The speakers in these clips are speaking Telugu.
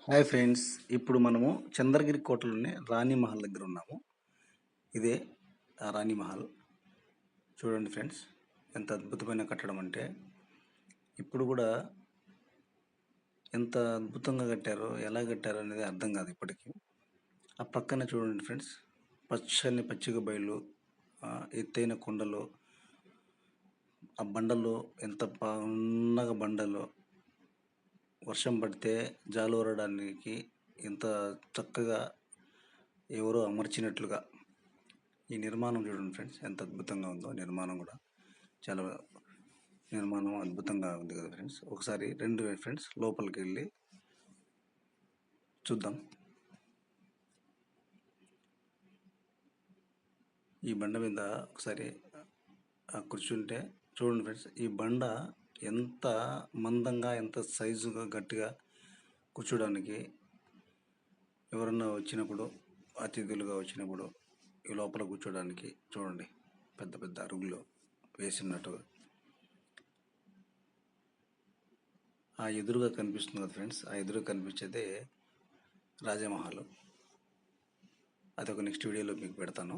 హాయ్ ఫ్రెండ్స్, ఇప్పుడు మనము చంద్రగిరి కోటలోని రాణి మహల్ దగ్గర ఉన్నాము. ఇదే ఆ రాణి మహల్. చూడండి ఫ్రెండ్స్, ఎంత అద్భుతమైన కట్టడం అంటే ఇప్పుడు కూడా ఎంత అద్భుతంగా కట్టారో, ఎలా కట్టారో అనేది అర్థం కాదు ఇప్పటికీ. ఆ పక్కన చూడండి ఫ్రెండ్స్, పచ్చిక బయలు, ఎత్తైన కొండలు, ఆ బండలు ఎంత బాగున్నగా బండలు, వర్షం పడితే జాలువారడానికి ఎంత చక్కగా ఎవరో అమర్చినట్లుగా ఈ నిర్మాణం చూడండి ఫ్రెండ్స్, ఎంత అద్భుతంగా ఉందో. నిర్మాణం కూడా చాలా నిర్మాణం అద్భుతంగా ఉంది కదా ఫ్రెండ్స్. ఒకసారి రెండు ఫ్రెండ్స్ లోపలికి వెళ్ళి చూద్దాం. ఈ బండ మీద ఒకసారి కూర్చుంటే చూడండి ఫ్రెండ్స్, ఈ బండ ఎంత మందంగా, ఎంత సైజుగా, గట్టిగా కూర్చోడానికి. ఎవరన్నా వచ్చినప్పుడు, అతిథులుగా వచ్చినప్పుడు ఈ లోపల కూర్చోడానికి చూడండి, పెద్ద పెద్ద అరుగులు వేసినట్టుగా. ఆ ఎదురుగా కనిపిస్తుంది కదా ఫ్రెండ్స్, ఆ ఎదురుగా కనిపించేదే రాజమహల్. అది ఒక నెక్స్ట్ వీడియోలో మీకు పెడతాను.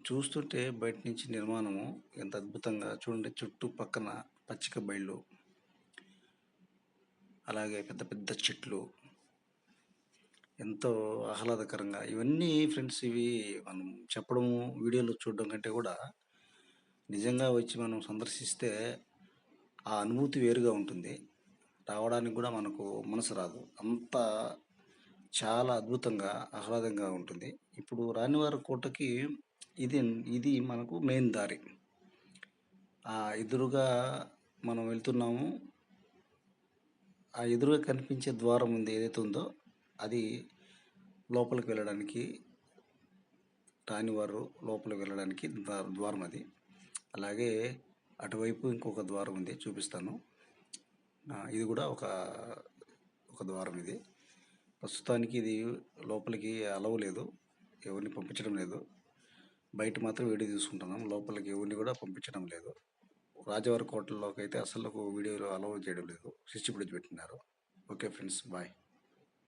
చూస్తుంటే బయట నుంచి నిర్మాణము ఎంత అద్భుతంగా చూడండి. చుట్టూ పక్కన పచ్చిక బయళ్ళు, అలాగే పెద్ద పెద్ద చెట్లు, ఎంతో ఆహ్లాదకరంగా. ఇవన్నీ ఫ్రెండ్స్, ఇవి మనం చెప్పడం, వీడియోలో చూడడం కంటే కూడా నిజంగా వచ్చి మనం సందర్శిస్తే ఆ అనుభూతి వేరుగా ఉంటుంది. రావడానికి కూడా మనకు మనసు రాదు, అంత చాలా అద్భుతంగా, ఆహ్లాదంగా ఉంటుంది. ఇప్పుడు రాణివారి కోటకి ఇది ఇది మనకు మెయిన్ దారి. ఆ ఎదురుగా మనం వెళ్తున్నాము, ఆ ఎదురుగా కనిపించే ద్వారం ఉంది ఏదైతే ఉందో, అది లోపలికి వెళ్ళడానికి, రాణివారు లోపలికి వెళ్ళడానికి ద్వారం అది. అలాగే అటువైపు ఇంకొక ద్వారం ఉంది, చూపిస్తాను. ఇది కూడా ఒక ద్వారం ఇది. ప్రస్తుతానికి ఇది లోపలికి అలవ్ లేదు, ఎవరిని పంపించడం లేదు. బయట మాత్రం వీడియో తీసుకుంటున్నాం, లోపలికి ఎవరిని కూడా పంపించడం లేదు. రాజవారి కోటల్లోకి అయితే అసలు వీడియోలో అలవ్ చేయడం లేదు, స్విచ్ బ్రిడ్జ్ పెట్టినారు. Okay friends, bye.